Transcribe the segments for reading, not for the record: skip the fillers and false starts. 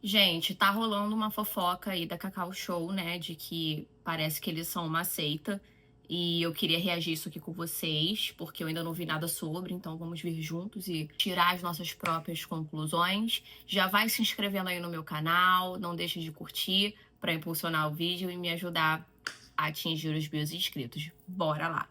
Gente, tá rolando uma fofoca aí da Cacau Show, né? De que parece que eles são uma seita. E eu queria reagir isso aqui com vocês, porque eu ainda não vi nada sobre, então vamos vir juntos e tirar as nossas próprias conclusões. Já vai se inscrevendo aí no meu canal, não deixe de curtir para impulsionar o vídeo e me ajudar a atingir os 1.000 inscritos. Bora lá!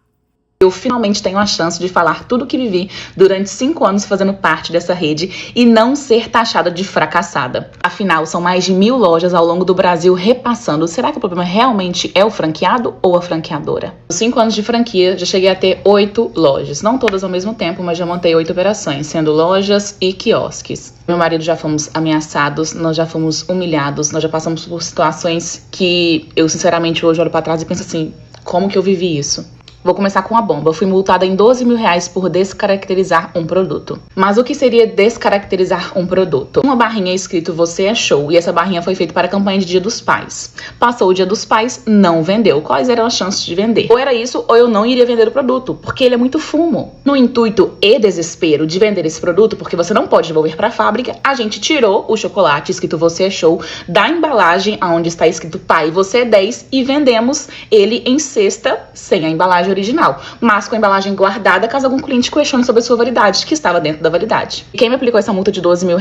Eu finalmente tenho a chance de falar tudo o que vivi durante 5 anos fazendo parte dessa rede e não ser taxada de fracassada. Afinal, são mais de 1.000 lojas ao longo do Brasil repassando. Será que o problema realmente é o franqueado ou a franqueadora? Nos 5 anos de franquia, já cheguei a ter 8 lojas. Não todas ao mesmo tempo, mas já montei 8 operações, sendo lojas e quiosques. Meu marido já fomos ameaçados, nós já fomos humilhados, nós já passamos por situações que eu, sinceramente, hoje olho pra trás e penso assim, como que eu vivi isso? Vou começar com a bomba. Eu fui multada em R$12 mil por descaracterizar um produto. Mas o que seria descaracterizar um produto? Uma barrinha escrito "Você é show", e essa barrinha foi feita para a campanha de Dia dos Pais. Passou o Dia dos Pais, não vendeu. Quais eram as chances de vender? Ou era isso, ou eu não iria vender o produto, porque ele é muito fumo. No intuito e desespero de vender esse produto, porque você não pode devolver para a fábrica, a gente tirou o chocolate escrito "Você é show" da embalagem onde está escrito "Pai, você é 10" e vendemos ele em cesta, sem a embalagem original, mas com a embalagem guardada caso algum cliente questione sobre a sua validade, que estava dentro da validade. E quem me aplicou essa multa de R$12 mil?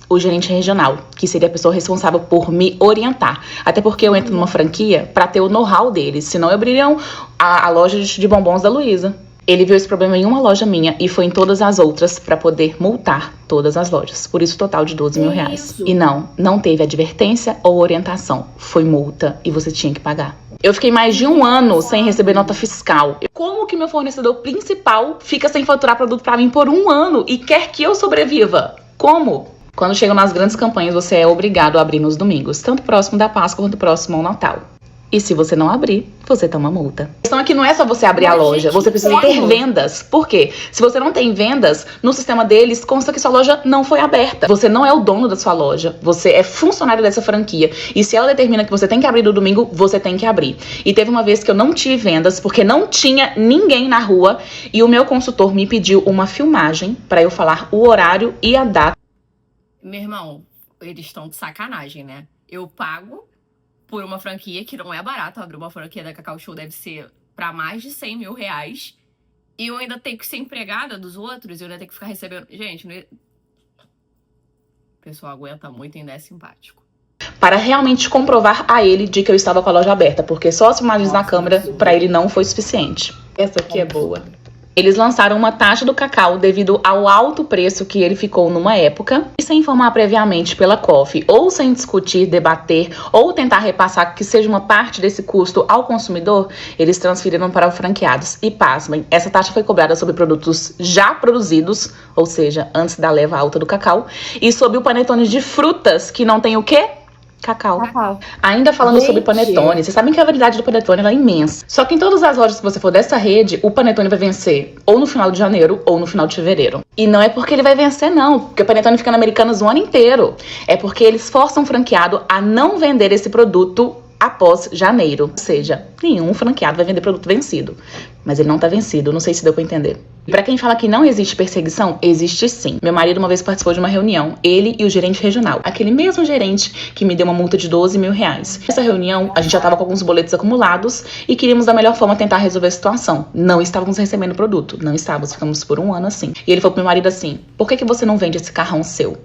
O gerente regional, que seria a pessoa responsável por me orientar. Até porque eu entro numa franquia para ter o know-how deles, senão eu abririam a loja de bombons da Luísa. Ele viu esse problema em uma loja minha e foi em todas as outras para poder multar todas as lojas. Por isso, total de R$12 mil. E não teve advertência ou orientação. Foi multa e você tinha que pagar. Eu fiquei mais de 1 ano sem receber nota fiscal. Como que meu fornecedor principal fica sem faturar produto para mim por 1 ano e quer que eu sobreviva? Como? Quando chegam nas grandes campanhas, você é obrigado a abrir nos domingos, tanto próximo da Páscoa quanto próximo ao Natal. E se você não abrir, você toma multa. A questão é que não é só você abrir a loja, você precisa ter vendas. Por quê? Se você não tem vendas, no sistema deles consta que sua loja não foi aberta. Você não é o dono da sua loja, você é funcionário dessa franquia. E se ela determina que você tem que abrir no domingo, você tem que abrir. E teve uma vez que eu não tive vendas, porque não tinha ninguém na rua, e o meu consultor me pediu uma filmagem para eu falar o horário e a data. Meu irmão, eles estão de sacanagem, né? Eu pago por uma franquia que não é barata. Abrir uma franquia da Cacau Show deve ser pra mais de R$100 mil. E eu ainda tenho que ser empregada dos outros. Eu ainda tenho que ficar recebendo... Gente, não... o pessoal aguenta muito e ainda é simpático. Para realmente comprovar a ele de que eu estava com a loja aberta. Porque só as imagens na câmera pra ele não foi suficiente. Essa aqui é boa. Eles lançaram uma taxa do cacau devido ao alto preço que ele ficou numa época, e sem informar previamente pela COF, ou sem discutir, debater, ou tentar repassar que seja uma parte desse custo ao consumidor, eles transferiram para os franqueados. E pasmem, essa taxa foi cobrada sobre produtos já produzidos, ou seja, antes da leva alta do cacau, e sobre o panetone de frutas, que não tem o quê? Cacau. Ainda falando sobre panetone, vocês sabem que a variedade do panetone ela é imensa. Só que em todas as lojas que você for dessa rede, o panetone vai vencer ou no final de janeiro ou no final de fevereiro. E não é porque ele vai vencer não, porque o panetone fica na Americanas o ano inteiro. É porque eles forçam o franqueado a não vender esse produto após janeiro. Ou seja, nenhum franqueado vai vender produto vencido. Mas ele não tá vencido, não sei se deu pra entender. E pra quem fala que não existe perseguição, existe sim. Meu marido uma vez participou de uma reunião, ele e o gerente regional. Aquele mesmo gerente que me deu uma multa de R$12 mil. Nessa reunião, a gente já tava com alguns boletos acumulados e queríamos da melhor forma tentar resolver a situação. Não estávamos recebendo o produto, não estávamos, ficamos por 1 ano assim. E ele falou pro meu marido assim, por que você não vende esse carrão seu?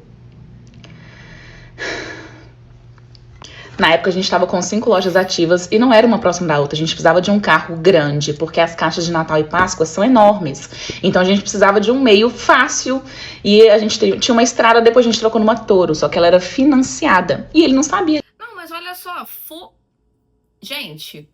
Na época a gente estava com 5 lojas ativas e não era uma próxima da outra. A gente precisava de um carro grande, porque as caixas de Natal e Páscoa são enormes. Então a gente precisava de um meio fácil e a gente tinha uma estrada, depois a gente trocou numa Toro, só que ela era financiada. E ele não sabia. Não, mas olha só, gente,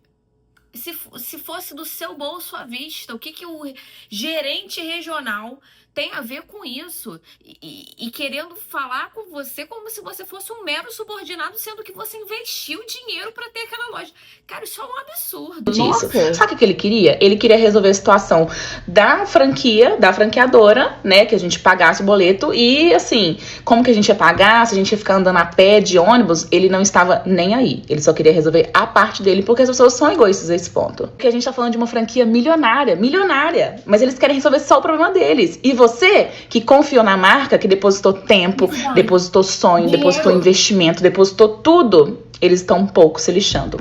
se fosse do seu bolso à vista, o que o gerente regional tem a ver com isso? E querendo falar com você como se você fosse um mero subordinado, sendo que você investiu dinheiro pra ter aquela loja. Cara, isso é um absurdo. Disso. Sabe o que ele queria? Ele queria resolver a situação da franquia, da franqueadora, né? Que a gente pagasse o boleto e, assim, como que a gente ia pagar, se a gente ia ficar andando a pé, de ônibus, ele não estava nem aí. Ele só queria resolver a parte dele, porque as pessoas são egoístas a esse ponto. Porque a gente tá falando de uma franquia milionária, mas eles querem resolver só o problema deles. E você que confiou na marca, que depositou tempo, depositou sonho, depositou investimento, depositou tudo, eles estão um pouco se lixando.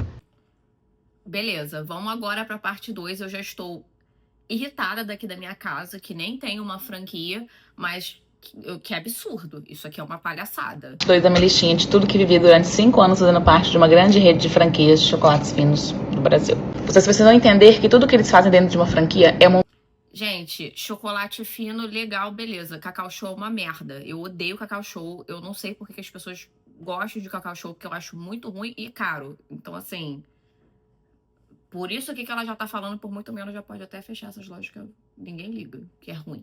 Beleza, vamos agora pra parte 2. Eu já estou irritada daqui da minha casa, que nem tem uma franquia, mas que absurdo. Isso aqui é uma palhaçada. Doida minha listinha de tudo que vivi durante 5 anos fazendo parte de uma grande rede de franquias de chocolates finos no Brasil. Vocês precisam entender que tudo que eles fazem dentro de uma franquia é uma... Gente, chocolate fino, legal, beleza. Cacau Show é uma merda. Eu odeio Cacau Show. Eu não sei porque que as pessoas gostam de Cacau Show, porque eu acho muito ruim e caro. Então, assim... Por isso aqui que ela já tá falando, por muito menos já pode até fechar essas lojas que ninguém liga, que é ruim.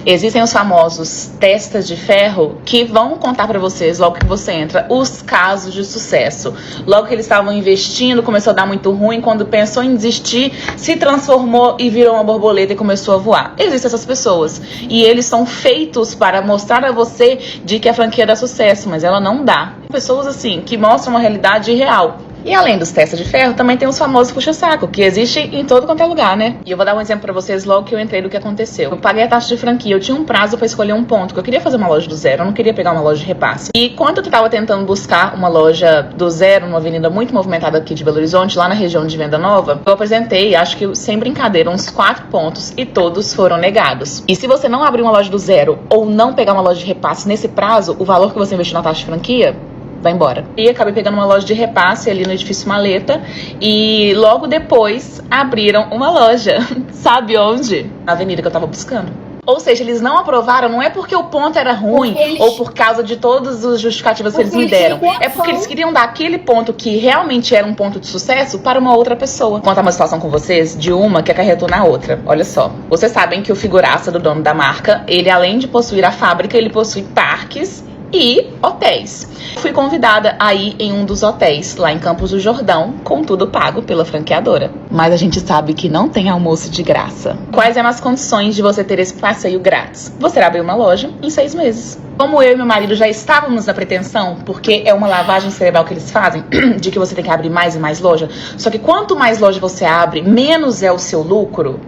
Existem os famosos testas de ferro que vão contar pra vocês, logo que você entra, os casos de sucesso. Logo que eles estavam investindo, começou a dar muito ruim, quando pensou em desistir, se transformou e virou uma borboleta e começou a voar. Existem essas pessoas e eles são feitos para mostrar a você de que a franquia dá sucesso, mas ela não dá. Pessoas assim, que mostram uma realidade real. E além dos testes de ferro, também tem os famosos puxa-saco, que existem em todo quanto é lugar, né? E eu vou dar um exemplo pra vocês logo que eu entrei do que aconteceu. Eu paguei a taxa de franquia, eu tinha um prazo pra escolher um ponto, que eu queria fazer uma loja do zero, eu não queria pegar uma loja de repasse. E quando eu tava tentando buscar uma loja do zero, numa avenida muito movimentada aqui de Belo Horizonte, lá na região de Venda Nova, eu apresentei, acho que sem brincadeira, uns 4 pontos e todos foram negados. E se você não abrir uma loja do zero ou não pegar uma loja de repasse nesse prazo, o valor que você investiu na taxa de franquia vai embora. E acabei pegando uma loja de repasse ali no edifício Maleta e logo depois abriram uma loja. Sabe onde? Na avenida que eu tava buscando. Ou seja, eles não aprovaram, não é porque o ponto era ruim ou por causa de todas as justificativas que eles me deram. É porque eles queriam dar aquele ponto que realmente era um ponto de sucesso para uma outra pessoa. Vou contar uma situação com vocês de uma que acarretou na outra. Olha só. Vocês sabem que o figuraça do dono da marca, ele além de possuir a fábrica, ele possui parques e hotéis. Fui convidada a ir em um dos hotéis, lá em Campos do Jordão, com tudo pago pela franqueadora. Mas a gente sabe que não tem almoço de graça. Quais eram as condições de você ter esse passeio grátis? Você abre uma loja em 6 meses. Como eu e meu marido já estávamos na pretensão, porque é uma lavagem cerebral que eles fazem, de que você tem que abrir mais e mais loja. Só que quanto mais loja você abre, menos é o seu lucro.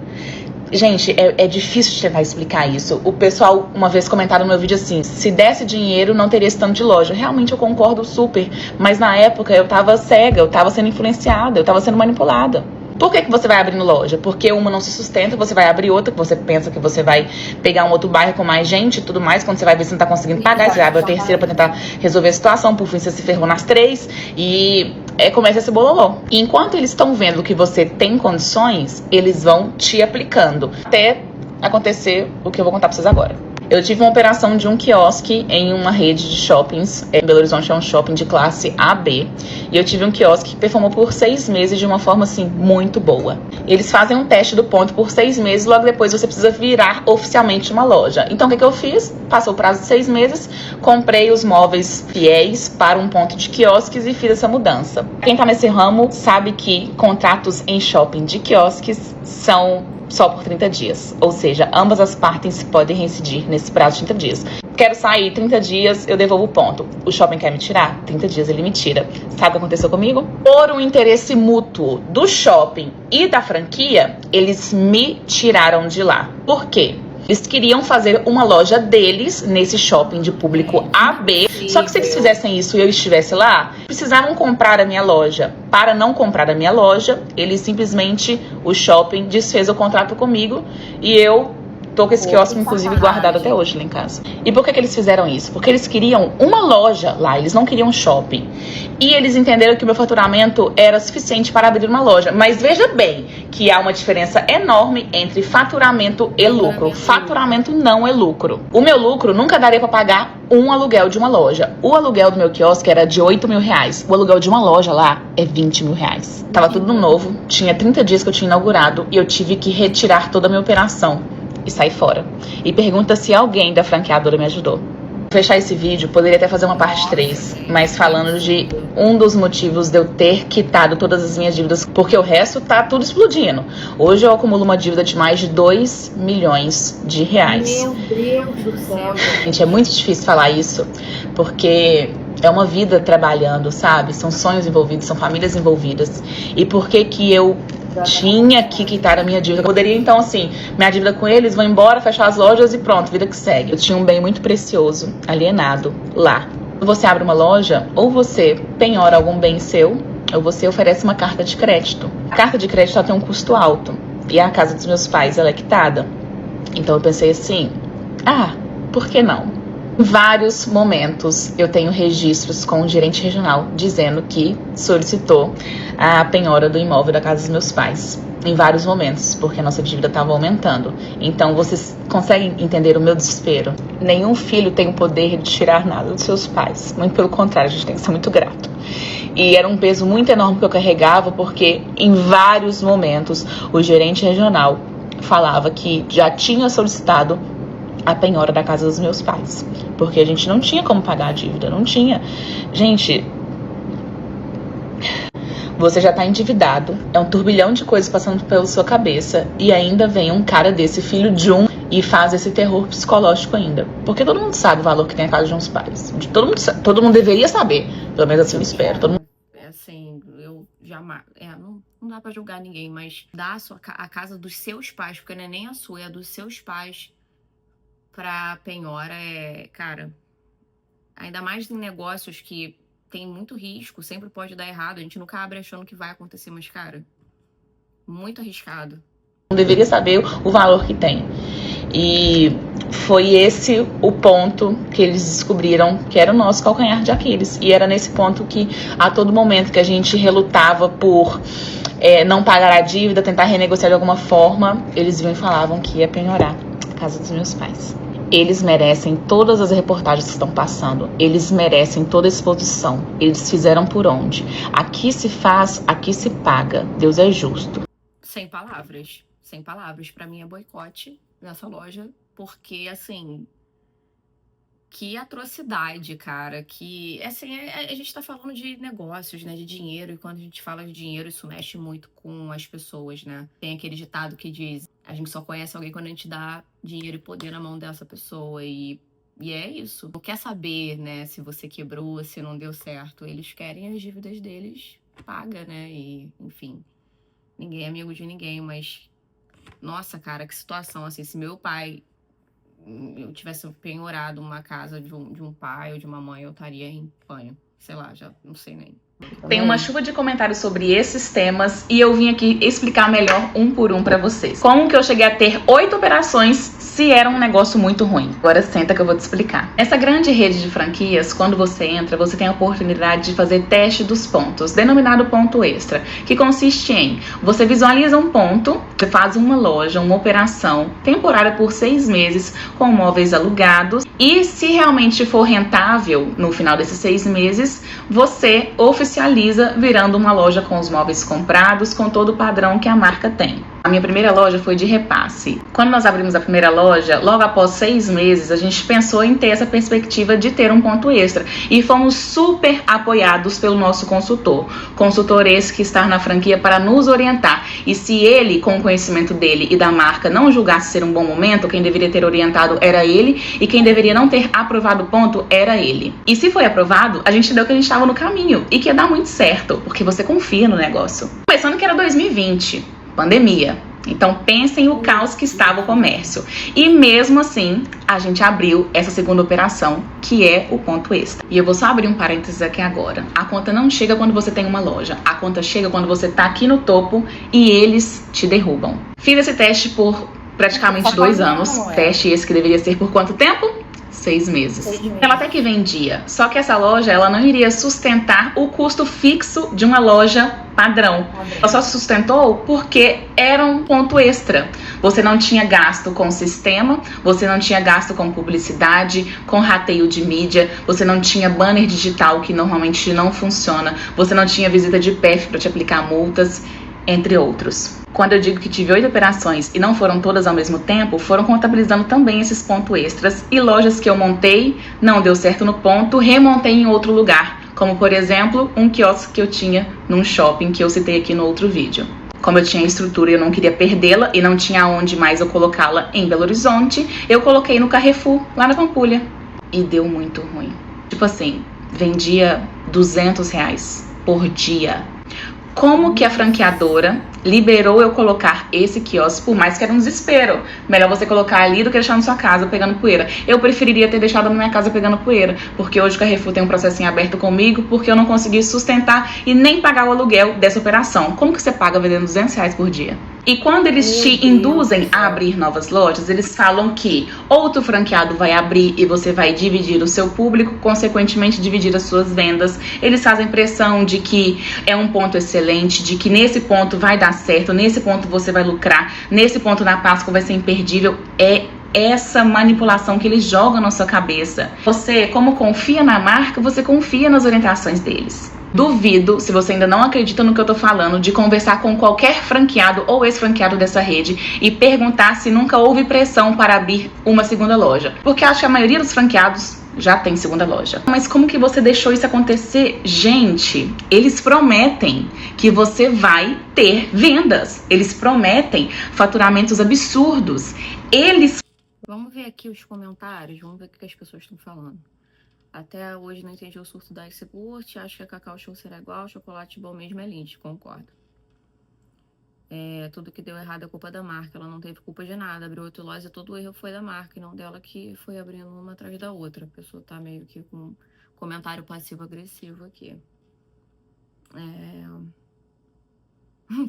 Gente, é difícil de tentar explicar isso. O pessoal uma vez comentaram no meu vídeo assim, se desse dinheiro não teria esse tanto de loja. Realmente eu concordo super, mas na época eu tava cega, eu tava sendo influenciada, eu tava sendo manipulada. Por que você vai abrindo loja? Porque uma não se sustenta, você vai abrir outra, que você pensa que você vai pegar um outro bairro com mais gente e tudo mais, quando você vai ver se não tá conseguindo pagar, você abre a terceira pra tentar resolver a situação, por fim você se ferrou nas 3 e começa esse bololô. E enquanto eles estão vendo que você tem condições, eles vão te aplicando, até acontecer o que eu vou contar pra vocês agora. Eu tive uma operação de um quiosque em uma rede de shoppings. Belo Horizonte é um shopping de classe AB. E eu tive um quiosque que performou por 6 meses de uma forma, assim, muito boa. Eles fazem um teste do ponto por 6 meses, logo depois você precisa virar oficialmente uma loja. Então, o que eu fiz? Passou o prazo de 6 meses, comprei os móveis fiéis para um ponto de quiosques e fiz essa mudança. Quem tá nesse ramo sabe que contratos em shopping de quiosques são só por 30 dias. Ou seja, ambas as partes podem reincidir nesse prazo de 30 dias. Quero sair 30 dias, eu devolvo o ponto. O shopping quer me tirar? 30 dias ele me tira. Sabe o que aconteceu comigo? Por um interesse mútuo do shopping e da franquia, eles me tiraram de lá. Por quê? Eles queriam fazer uma loja deles nesse shopping de público AB. Só que se eles fizessem isso e eu estivesse lá, precisavam comprar a minha loja. Para não comprar a minha loja, eles simplesmente, o shopping desfez o contrato comigo e eu tô com esse quiosque, inclusive, guardado até hoje lá em casa. E por que eles fizeram isso? Porque eles queriam uma loja lá, eles não queriam shopping. E eles entenderam que o meu faturamento era suficiente para abrir uma loja. Mas veja bem que há uma diferença enorme entre faturamento e lucro. Faturamento não é lucro. O meu lucro nunca daria para pagar um aluguel de uma loja. O aluguel do meu quiosque era de 8 mil reais. O aluguel de uma loja lá é 20 mil reais. Tava tudo novo, tinha 30 dias que eu tinha inaugurado e eu tive que retirar toda a minha operação e sair fora. E pergunta se alguém da franqueadora me ajudou. Pra fechar esse vídeo, poderia até fazer uma parte 3, mas falando de um dos motivos de eu ter quitado todas as minhas dívidas, porque o resto tá tudo explodindo. Hoje eu acumulo uma dívida de mais de 2 milhões de reais. Meu Deus do céu. Gente, é muito difícil falar isso, porque é uma vida trabalhando, sabe? São sonhos envolvidos, são famílias envolvidas. E por que que eu tinha que quitar a minha dívida. Eu poderia, então, assim, minha dívida com eles, vou embora, fechar as lojas e pronto, vida que segue. Eu tinha um bem muito precioso, alienado, lá. Quando você abre uma loja, ou você penhora algum bem seu, ou você oferece uma carta de crédito. A carta de crédito ela tem um custo alto, e a casa dos meus pais ela é quitada. Então eu pensei assim, por que não? Em vários momentos eu tenho registros com o gerente regional dizendo que solicitou a penhora do imóvel da casa dos meus pais. Em vários momentos, porque a nossa dívida estava aumentando. Então vocês conseguem entender o meu desespero? Nenhum filho tem o poder de tirar nada dos seus pais. Muito pelo contrário, a gente tem que ser muito grato. E era um peso muito enorme que eu carregava, porque em vários momentos o gerente regional falava que já tinha solicitado a penhora da casa dos meus pais, porque a gente não tinha como pagar a dívida, não tinha. Gente, você já tá endividado, é um turbilhão de coisas passando pela sua cabeça, e ainda vem um cara desse, filho de um, e faz esse terror psicológico ainda. Porque todo mundo sabe o valor que tem a casa de uns pais. Todo mundo deveria saber, pelo menos assim eu espero. Assim, eu jamais... não dá pra julgar ninguém, mas dar a casa dos seus pais, porque não é nem a sua, é a dos seus pais, pra penhora cara, ainda mais em negócios que tem muito risco, sempre pode dar errado, a gente nunca abre achando que vai acontecer, mas cara, muito arriscado. Não deveria saber o valor que tem. E foi esse o ponto que eles descobriram que era o nosso calcanhar de Aquiles. E era nesse ponto que a todo momento que a gente relutava por não pagar a dívida, tentar renegociar de alguma forma, eles vinham e falavam que ia penhorar a casa dos meus pais. Eles merecem todas as reportagens que estão passando. Eles merecem toda a exposição. Eles fizeram por onde? Aqui se faz, aqui se paga. Deus é justo. Sem palavras. Sem palavras. Pra mim é boicote nessa loja. Porque, assim... Que atrocidade, cara. Que, assim, a gente tá falando de negócios, né? De dinheiro. E quando a gente fala de dinheiro, isso mexe muito com as pessoas, né? Tem aquele ditado que diz... A gente só conhece alguém quando a gente dá dinheiro e poder na mão dessa pessoa. E é isso. Não quer saber, né? Se você quebrou, se não deu certo. Eles querem as dívidas deles, paga, né? E, enfim... Ninguém é amigo de ninguém, mas... Nossa, cara, que situação. Assim, se meu pai... eu tivesse penhorado uma casa de um pai ou de uma mãe, eu estaria em pânico. Sei lá, já não sei nem. Tem uma chuva de comentários sobre esses temas e eu vim aqui explicar melhor um por um pra vocês. Como que eu cheguei a ter 8 operações se era um negócio muito ruim? Agora senta que eu vou te explicar. Essa grande rede de franquias, quando você entra, você tem a oportunidade de fazer teste dos pontos, denominado ponto extra, que consiste em, você visualiza um ponto, você faz uma loja, uma operação temporária por 6 meses com móveis alugados e se realmente for rentável no final desses 6 meses, você oficializa virando uma loja com os móveis comprados, com todo o padrão que a marca tem. A minha primeira loja foi de repasse. Quando nós abrimos a primeira loja, logo após 6 meses, a gente pensou em ter essa perspectiva de ter um ponto extra. E fomos super apoiados pelo nosso consultor. Consultor esse que está na franquia para nos orientar. E se ele, com o conhecimento dele e da marca, não julgasse ser um bom momento, quem deveria ter orientado era ele. E quem deveria não ter aprovado o ponto era ele. E se foi aprovado, a gente entendeu que a gente estava no caminho e que ia dar muito certo, porque você confia no negócio. Pensando que era 2020. Pandemia. Então pensem o caos que estava o comércio. E mesmo assim, a gente abriu essa segunda operação, que é o ponto extra. E eu vou só abrir um parênteses aqui agora. A conta não chega quando você tem uma loja. A conta chega quando você tá aqui no topo e eles te derrubam. Fiz esse teste por praticamente 2 anos. Teste esse que deveria ser por quanto tempo? 6 meses. Ela até que vendia, só que essa loja ela não iria sustentar o custo fixo de uma loja padrão. Ela só sustentou porque era um ponto extra. Você não tinha gasto com sistema, você não tinha gasto com publicidade, com rateio de mídia, você não tinha banner digital que normalmente não funciona, você não tinha visita de PEF para te aplicar multas, entre outros. Quando eu digo que tive 8 operações e não foram todas ao mesmo tempo, foram contabilizando também esses pontos extras e lojas que eu montei, não deu certo no ponto, remontei em outro lugar, como por exemplo, um quiosque que eu tinha num shopping que eu citei aqui no outro vídeo. Como eu tinha estrutura e eu não queria perdê-la e não tinha onde mais eu colocá-la em Belo Horizonte, eu coloquei no Carrefour, lá na Pampulha. E deu muito ruim. Tipo assim, vendia R$200 por dia. Como que a franqueadora liberou eu colocar esse quiosque, por mais que era um desespero? Melhor você colocar ali do que deixar na sua casa pegando poeira. Eu preferiria ter deixado na minha casa pegando poeira, porque hoje o Carrefour tem um processo em aberto comigo, porque eu não consegui sustentar e nem pagar o aluguel dessa operação. Como que você paga vendendo R$200 por dia? E quando eles te induzem a abrir novas lojas, eles falam que outro franqueado vai abrir e você vai dividir o seu público, consequentemente dividir as suas vendas. Eles fazem pressão de que é um ponto excelente, de que nesse ponto vai dar certo, nesse ponto você vai lucrar, nesse ponto na Páscoa vai ser imperdível. É essa manipulação que eles jogam na sua cabeça. Você, como confia na marca, você confia nas orientações deles. Duvido, se você ainda não acredita no que eu tô falando, de conversar com qualquer franqueado ou ex-franqueado dessa rede e perguntar se nunca houve pressão para abrir uma segunda loja. Porque acho que a maioria dos franqueados já tem segunda loja. Mas como que você deixou isso acontecer? Gente, eles prometem que você vai ter vendas. Eles prometem faturamentos absurdos. Vamos ver aqui os comentários, vamos ver o que as pessoas estão falando. Até hoje não entendi o surto da iogurte, acho que a Cacau Show será igual, chocolate bom mesmo é Lindt, concordo. Tudo que deu errado é culpa da marca, ela não teve culpa de nada, abriu outra loja, todo o erro foi da marca, e não dela que foi abrindo uma atrás da outra. A pessoa tá meio que com comentário passivo-agressivo aqui.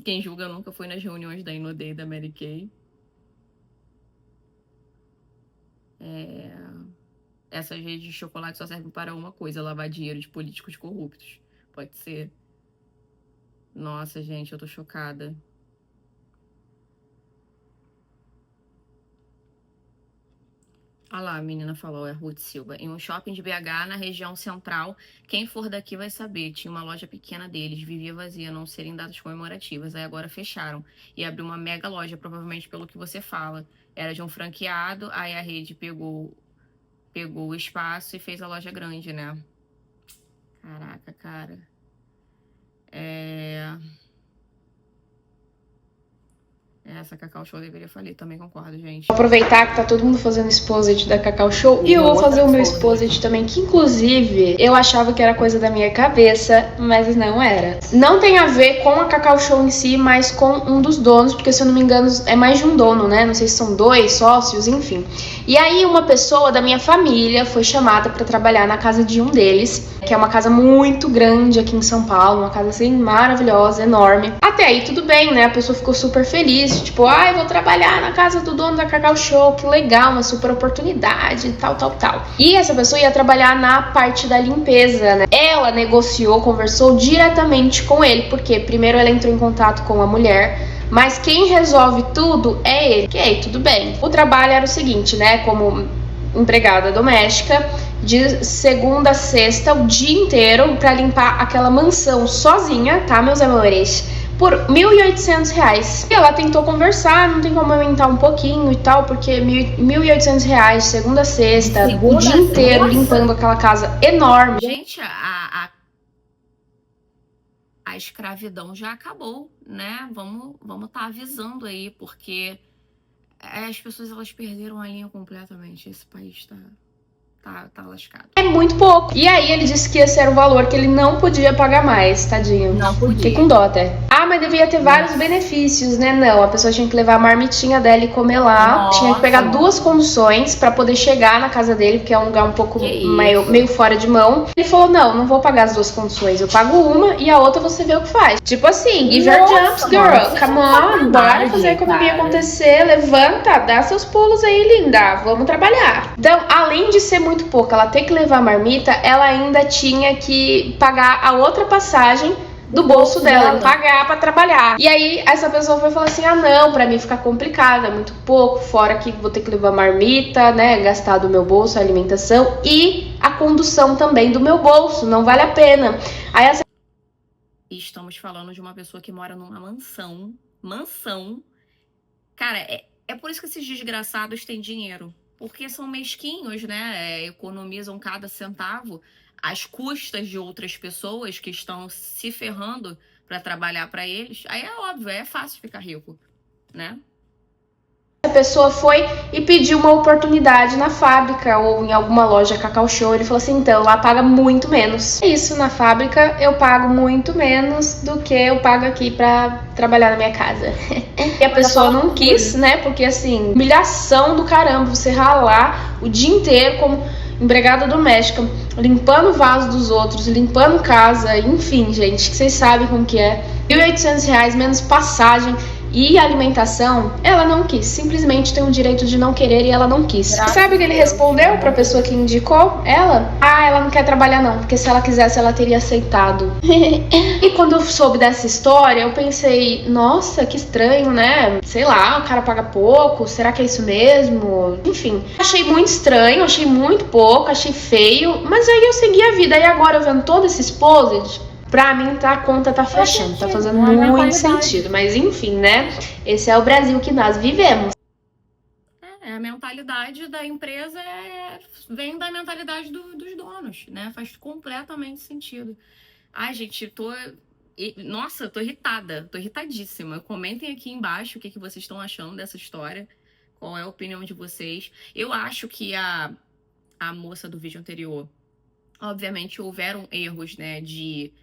Quem julga nunca foi nas reuniões da Inodê e da Mary Kay. Essas redes de chocolate só servem para uma coisa, lavar dinheiro de políticos corruptos. Pode ser. Nossa, gente, eu tô chocada. Olha lá, a menina falou, é Ruth Silva. Em um shopping de BH, na região central, quem for daqui vai saber. Tinha uma loja pequena deles, vivia vazia, não serem datas comemorativas. Aí agora fecharam. E abriu uma mega loja, provavelmente pelo que você fala. Era de um franqueado, aí a rede pegou o espaço e fez a loja grande, né? Caraca, cara. Essa Cacau Show deveria falir, também concordo, gente. Vou aproveitar que tá todo mundo fazendo exposit da Cacau Show e eu vou fazer o meu exposit também, que inclusive eu achava que era coisa da minha cabeça, mas não era. Não tem a ver com a Cacau Show em si, mas com um dos donos, porque se eu não me engano é mais de um dono, né? Não sei se são 2 sócios, enfim. E aí uma pessoa da minha família foi chamada pra trabalhar na casa de um deles, que é uma casa muito grande aqui em São Paulo, uma casa assim maravilhosa, enorme. Até aí tudo bem, né? A pessoa ficou super feliz, tipo, eu vou trabalhar na casa do dono da Cacau Show, que legal, uma super oportunidade, tal. E essa pessoa ia trabalhar na parte da limpeza, né? Ela negociou, conversou diretamente com ele, porque primeiro ela entrou em contato com a mulher, mas quem resolve tudo é ele. Ok, tudo bem. O trabalho era o seguinte, né? Como empregada doméstica, de segunda a sexta, o dia inteiro, pra limpar aquela mansão sozinha, tá, meus amores? Por R$1.800. E ela tentou conversar, não tem como aumentar um pouquinho e tal, porque R$1.800, segunda a sexta, o dia inteiro limpando aquela casa enorme. Gente, a escravidão já acabou, né? Vamos tá avisando aí, porque as pessoas elas perderam a linha completamente. Esse país tá lascado. É muito pouco. E aí ele disse que esse era o valor que ele não podia pagar mais, tadinho. Não podia. Fiquei com dó até. Mas devia ter vários benefícios, né? Não, a pessoa tinha que levar a marmitinha dela e comer lá. Tinha que pegar 2 conduções pra poder chegar na casa dele, porque é um lugar um pouco meio fora de mão. Ele falou, não vou pagar as 2 conduções. Eu pago uma e a outra você vê o que faz. Tipo assim, give your jumps, girl. Come on, bora fazer a economia acontecer. Levanta, dá seus pulos aí, linda. Vamos trabalhar. Então, além de ser muito pouco, ela ter que levar a marmita, ela ainda tinha que pagar a outra passagem do bolso dela, pagar pra trabalhar. E aí essa pessoa foi falar assim, não, pra mim fica complicado, é muito pouco, fora que vou ter que levar marmita, né, gastar do meu bolso a alimentação e a condução também do meu bolso, não vale a pena. Aí essa... Estamos falando de uma pessoa que mora numa mansão. Cara, é por isso que esses desgraçados têm dinheiro. Porque são mesquinhos, né? Economizam cada centavo às custas de outras pessoas que estão se ferrando para trabalhar para eles. Aí é óbvio, é fácil ficar rico, né? A pessoa foi e pediu uma oportunidade na fábrica ou em alguma loja Cacau Show. Ele falou assim, então, lá paga muito menos. É isso, na fábrica eu pago muito menos do que eu pago aqui pra trabalhar na minha casa. E a pessoa não quis, né? Porque assim, humilhação do caramba, você ralar o dia inteiro como empregada doméstica, limpando o vaso dos outros, limpando casa, enfim, gente, que vocês sabem como que é. R$1.800 menos passagem e alimentação, ela não quis. Simplesmente tem o direito de não querer e ela não quis. Sabe o que ele respondeu pra pessoa que indicou ela? Ah, ela não quer trabalhar não, porque se ela quisesse ela teria aceitado. E quando eu soube dessa história, eu pensei, nossa, que estranho, né? Sei lá, o cara paga pouco, será que é isso mesmo? Enfim, achei muito estranho, achei muito pouco, achei feio, mas aí eu segui a vida. E agora eu vendo todo esse exposed, pra mim, a conta tá fechando, tá fazendo muito sentido. Mas enfim, né? Esse é o Brasil que nós vivemos. A mentalidade da empresa vem da mentalidade dos donos, né? Faz completamente sentido. Ai, gente, nossa, tô irritada, tô irritadíssima. Comentem aqui embaixo o que vocês estão achando dessa história, qual é a opinião de vocês. Eu acho que a moça do vídeo anterior, obviamente houveram erros, né, de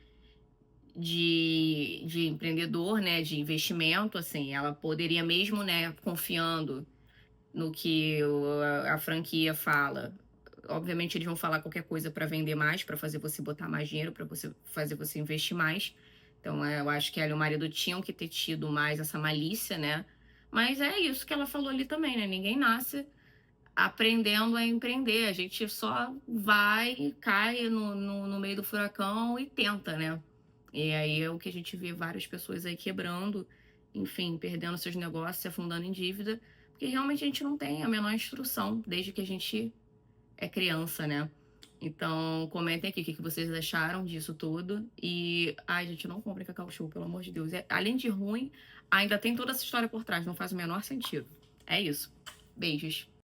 empreendedor, né, de investimento, assim, ela poderia mesmo, né, confiando no que a franquia fala. Obviamente eles vão falar qualquer coisa para vender mais, para fazer você botar mais dinheiro, para fazer você investir mais. Então eu acho que ela e o marido tinham que ter tido mais essa malícia, né? Mas é isso que ela falou ali também, né? Ninguém nasce aprendendo a empreender. A gente só vai, cai no meio do furacão e tenta, né? E aí é o que a gente vê várias pessoas aí quebrando, enfim, perdendo seus negócios, se afundando em dívida, porque realmente a gente não tem a menor instrução desde que a gente é criança, né? Então, comentem aqui o que vocês acharam disso tudo. E, ai, gente, não comprem Cacau Show, pelo amor de Deus. Além de ruim, ainda tem toda essa história por trás, não faz o menor sentido. É isso. Beijos.